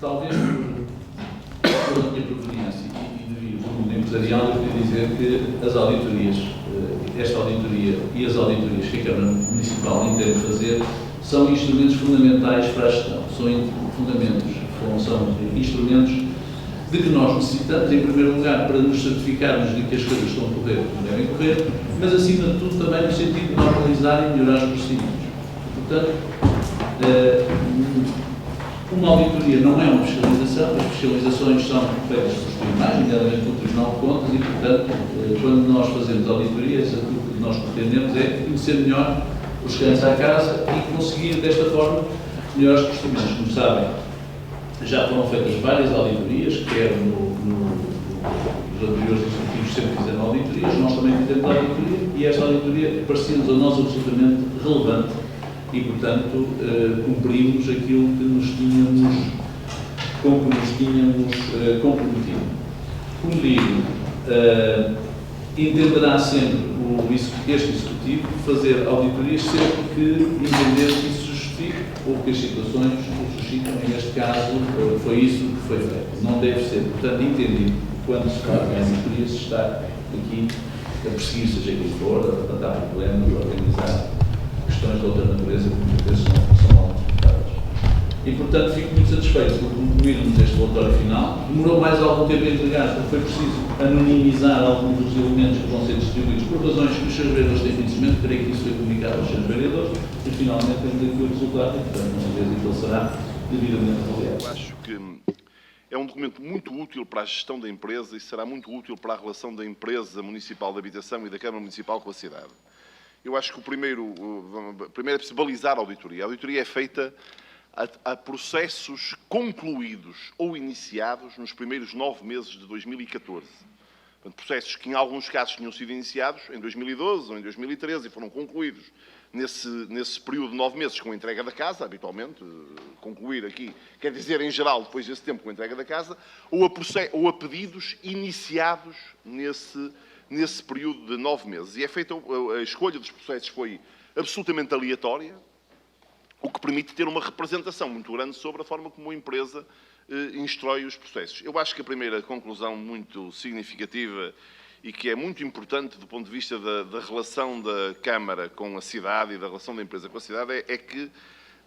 talvez pela minha proveniência e devido ao mundo empresarial, eu queria dizer que as auditorias, esta auditoria e as auditorias que a Câmara Municipal entende fazer, são instrumentos fundamentais para a gestão, são instrumentos de que nós necessitamos, em primeiro lugar, para nos certificarmos de que as coisas estão a correr como devem correr, mas, acima de tudo, também no sentido de normalizar e melhorar os procedimentos. Portanto, uma auditoria não é uma fiscalização, as fiscalizações são feitas pelos tribunais, nomeadamente pelo Tribunal de Contas, e, portanto, quando nós fazemos auditorias, aquilo que nós pretendemos é conhecer melhor os clientes à casa e conseguir, desta forma, melhorar os procedimentos. Como sabem, já foram feitas várias auditorias, quer nos anteriores executivos sempre fizeram auditorias, nós também fizemos auditoria, e esta auditoria parecia-nos a nós absolutamente relevante e, portanto, cumprimos aquilo que nos tínhamos comprometido. Como digo, entenderá sempre este Executivo fazer auditorias sempre que entender que isso se justifique ou que as situações o suscitam, e neste caso foi isso que foi feito. Não deve ser, portanto, entendido quando se fazem auditorias, se está aqui a perseguir, seja quem for, a levantar problemas, a organizar questões de outra natureza que muitas vezes são mal interpretadas. E, portanto, fico muito satisfeito por concluirmos este relatório final. Demorou mais algum tempo a entregar, porque foi preciso anonimizar alguns dos elementos que vão ser distribuídos por razões que os seus vereadores têm conhecimento. Creio que isso foi comunicado aos seus vereadores e, finalmente, temos aqui o resultado e, portanto, com certeza que ele será devidamente avaliado. Eu acho que é um documento muito útil para a gestão da empresa e será muito útil para a relação da empresa municipal de habitação e da Câmara Municipal com a cidade. Eu acho que o primeiro é preciso balizar a auditoria. A auditoria é feita a processos concluídos ou iniciados nos primeiros 9 meses de 2014. Portanto, processos que, em alguns casos, tinham sido iniciados em 2012 ou em 2013 e foram concluídos nesse período de 9 meses com a entrega da casa, habitualmente, concluir aqui, quer dizer, em geral, depois desse tempo com a entrega da casa, ou a pedidos iniciados nesse período de 9 meses. E é feita a escolha dos processos foi absolutamente aleatória, o que permite ter uma representação muito grande sobre a forma como a empresa instrói os processos. Eu acho que a primeira conclusão muito significativa e que é muito importante do ponto de vista da relação da Câmara com a cidade e da relação da empresa com a cidade é que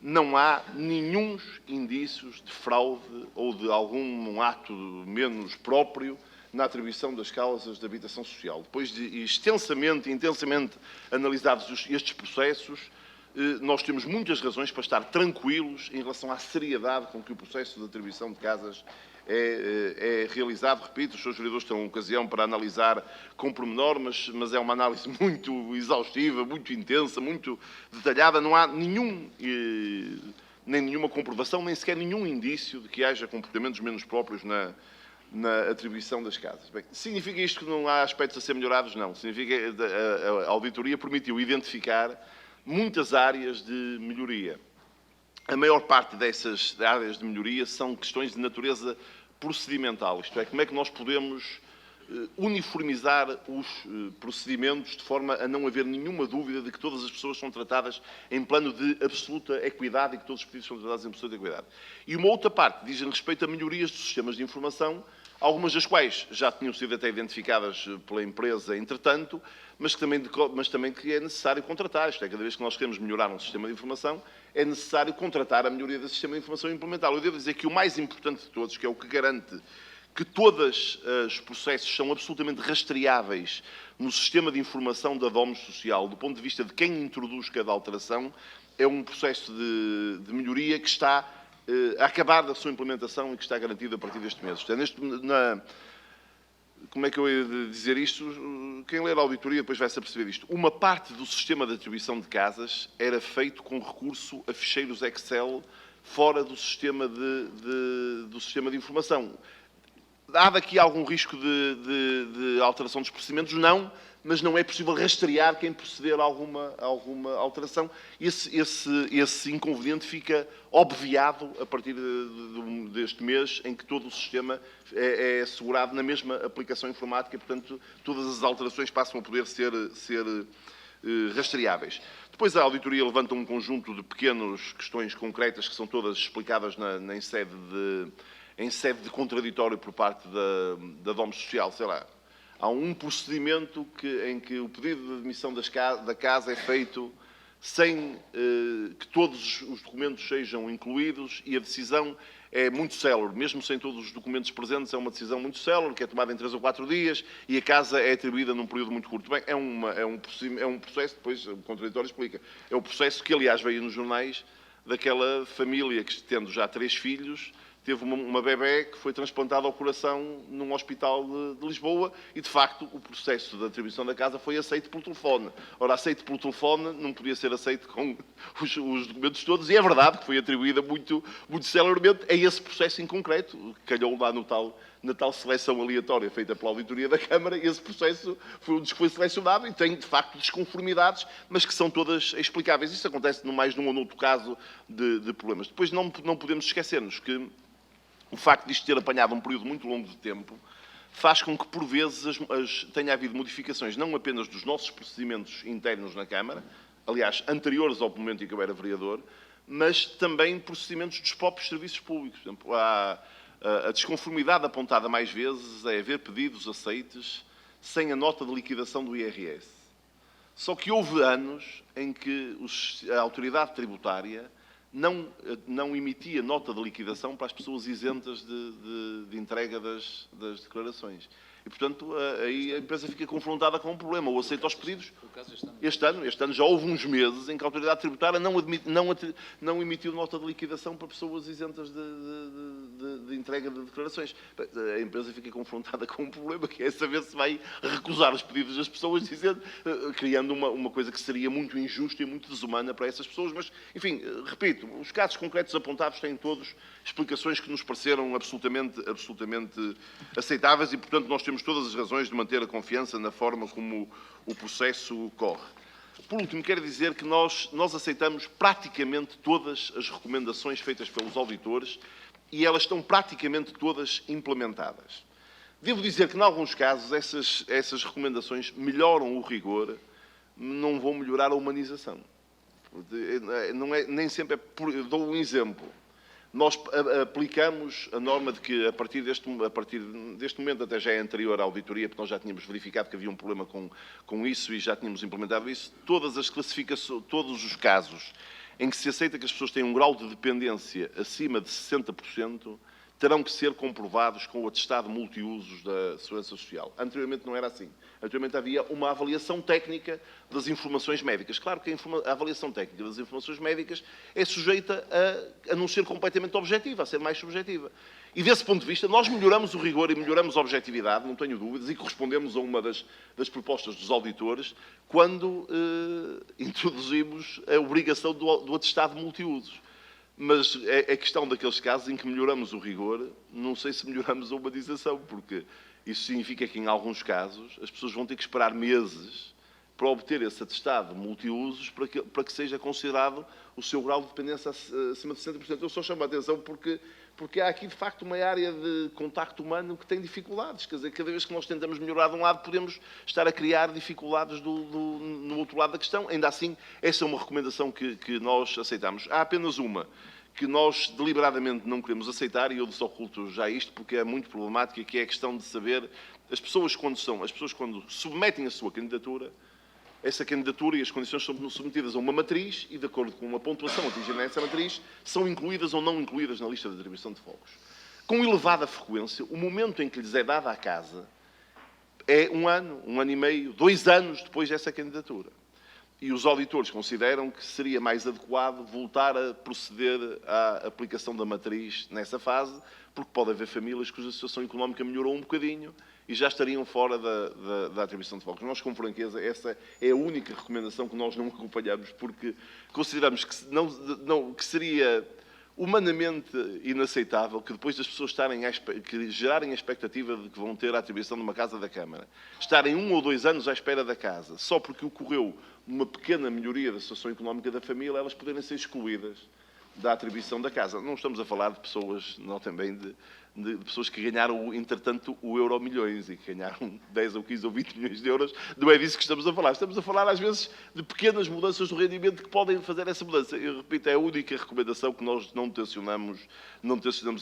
não há nenhum indícios de fraude ou de algum ato menos próprio na atribuição das causas de habitação social. Depois de extensamente e intensamente analisados estes processos, nós temos muitas razões para estar tranquilos em relação à seriedade com que o processo de atribuição de casas é realizado. Repito, os seus vereadores têm ocasião para analisar com pormenor, mas é uma análise muito exaustiva, muito intensa, muito detalhada. Não há nem nenhuma comprovação, nem sequer nenhum indício de que haja comportamentos menos próprios na atribuição das casas. Bem, significa isto que não há aspectos a ser melhorados? Não. Significa que a auditoria permitiu identificar muitas áreas de melhoria. A maior parte dessas áreas de melhoria são questões de natureza procedimental, isto é, como é que nós podemos uniformizar os procedimentos de forma a não haver nenhuma dúvida de que todas as pessoas são tratadas em plano de absoluta equidade e que todos os pedidos são tratados em absoluta equidade. E uma outra parte diz respeito a melhorias dos sistemas de informação, algumas das quais já tinham sido até identificadas pela empresa, entretanto, mas também que é necessário contratar. Isto é, cada vez que nós queremos melhorar um sistema de informação, é necessário contratar a melhoria desse sistema de informação e implementá-lo. Eu devo dizer que o mais importante de todos, que é o que garante que todos os processos são absolutamente rastreáveis no sistema de informação da DOMS Social, do ponto de vista de quem introduz cada alteração, é um processo de melhoria que está a acabar da sua implementação e que está garantido a partir deste mês. Como é que eu ia dizer isto? Quem ler a auditoria depois vai se aperceber disto. Uma parte do sistema de atribuição de casas era feito com recurso a ficheiros Excel fora do sistema de informação. Há daqui algum risco de alteração dos procedimentos? Não, mas não é possível rastrear quem proceder a alguma alteração. Esse inconveniente fica obviado a partir deste mês, em que todo o sistema é assegurado na mesma aplicação informática, portanto, todas as alterações passam a poder ser rastreáveis. Depois a auditoria levanta um conjunto de pequenas questões concretas que são todas explicadas em sede de contraditório por parte da DOM Social, sei lá. Há um procedimento em que o pedido de admissão da casa é feito sem que todos os documentos sejam incluídos e a decisão é muito célere, mesmo sem todos os documentos presentes, é uma decisão muito célere, que é tomada em 3 ou 4 dias e a casa é atribuída num período muito curto. Bem, é um processo, depois o contraditório explica, é o processo que, aliás, veio nos jornais daquela família que, tendo já 3 filhos, teve uma bebé que foi transplantada ao coração num hospital de Lisboa e, de facto, o processo de atribuição da casa foi aceito pelo telefone. Ora, aceito pelo telefone não podia ser aceito com os documentos todos e é verdade que foi atribuída muito celermente a esse processo em concreto, que calhou lá na tal seleção aleatória feita pela auditoria da Câmara, e esse processo foi um dos que foi selecionado e tem, de facto, desconformidades, mas que são todas explicáveis. Isso acontece no mais num ou noutro caso de problemas. Depois não podemos esquecer-nos que o facto de isto ter apanhado um período muito longo de tempo faz com que, por vezes, tenha havido modificações não apenas dos nossos procedimentos internos na Câmara, aliás, anteriores ao momento em que eu era vereador, mas também procedimentos dos próprios serviços públicos. Por exemplo, a desconformidade apontada mais vezes é haver pedidos aceites sem a nota de liquidação do IRS. Só que houve anos em que a autoridade tributária não emitia nota de liquidação para as pessoas isentas de entrega das declarações. E, portanto, aí a empresa fica confrontada com um problema. Ou aceita os pedidos. Este ano já houve uns meses em que a autoridade tributária não emitiu nota de liquidação para pessoas isentas de entrega de declarações. A empresa fica confrontada com um problema, que é saber se vai recusar os pedidos das pessoas, criando uma coisa que seria muito injusta e muito desumana para essas pessoas. Mas, enfim, repito, os casos concretos apontados têm todos explicações que nos pareceram absolutamente aceitáveis e, portanto, nós temos todas as razões de manter a confiança na forma como o processo corre. Por último, quero dizer que nós aceitamos praticamente todas as recomendações feitas pelos auditores e elas estão praticamente todas implementadas. Devo dizer que, em alguns casos, essas recomendações melhoram o rigor, não vão melhorar a humanização. Nem sempre é... Dou um exemplo. Nós aplicamos a norma de que, a partir deste momento, até já é anterior à auditoria, porque nós já tínhamos verificado que havia um problema com isso e já tínhamos implementado isso, todas as classificações, todos os casos em que se aceita que as pessoas têm um grau de dependência acima de 60%, terão que ser comprovados com o atestado multiusos da Segurança Social. Anteriormente não era assim. Anteriormente havia uma avaliação técnica das informações médicas. Claro que a avaliação técnica das informações médicas é sujeita a não ser completamente objetiva, a ser mais subjetiva. E desse ponto de vista, nós melhoramos o rigor e melhoramos a objetividade, não tenho dúvidas, e correspondemos a uma das propostas dos auditores quando introduzimos a obrigação do atestado multiusos. Mas é questão daqueles casos em que melhoramos o rigor, não sei se melhoramos a humanização, porque isso significa que, em alguns casos, as pessoas vão ter que esperar meses para obter esse atestado multiusos para que seja considerado o seu grau de dependência acima de 60%. Eu só chamo a atenção porque há aqui, de facto, uma área de contacto humano que tem dificuldades. Quer dizer, cada vez que nós tentamos melhorar de um lado, podemos estar a criar dificuldades no outro lado da questão. Ainda assim, essa é uma recomendação que nós aceitamos. Há apenas uma que nós deliberadamente não queremos aceitar, e eu desoculto já isto, porque é muito problemática, que é a questão de saber, as pessoas quando submetem a sua candidatura, essa candidatura e as condições são submetidas a uma matriz e, de acordo com a pontuação atingida nessa matriz, são incluídas ou não incluídas na lista de atribuição de fogos. Com elevada frequência, o momento em que lhes é dada a casa é 1 ano, 1 ano e meio, 2 anos depois dessa candidatura. E os auditores consideram que seria mais adequado voltar a proceder à aplicação da matriz nessa fase, porque pode haver famílias cuja situação económica melhorou um bocadinho e já estariam fora da atribuição de fogos. Nós, com franqueza, essa é a única recomendação que nós não acompanhamos, porque consideramos que seria humanamente inaceitável que depois das pessoas gerarem a expectativa de que vão ter a atribuição de uma casa da Câmara, estarem 1 ou 2 anos à espera da casa, só porque ocorreu uma pequena melhoria da situação económica da família, elas poderem ser excluídas da atribuição da casa. Não estamos a falar de pessoas, não também, de pessoas que ganharam, entretanto, o Euromilhões e que ganharam 10 ou 15 ou 20 milhões de euros. Não é disso que estamos a falar. Estamos a falar, às vezes, de pequenas mudanças do rendimento que podem fazer essa mudança. Eu repito, é a única recomendação que nós não tencionamos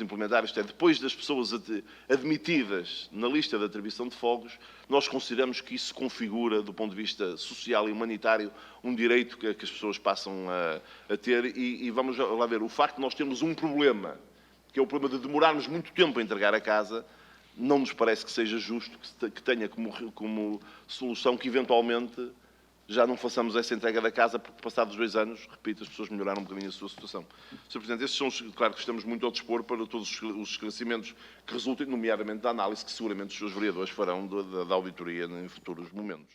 implementar. Isto é, depois das pessoas admitidas na lista de atribuição de fogos, nós consideramos que isso configura, do ponto de vista social e humanitário, um direito que as pessoas passam a ter. E vamos lá ver, o facto de nós termos um problema, que é o problema de demorarmos muito tempo a entregar a casa, não nos parece que seja justo que tenha como solução que, eventualmente, já não façamos essa entrega da casa, porque, passados 2 anos, repito, as pessoas melhoraram um bocadinho a sua situação. Sr. Presidente, estes são, claro que estamos muito ao dispor para todos os esclarecimentos que resultem, nomeadamente da análise que seguramente os seus vereadores farão da auditoria em futuros momentos.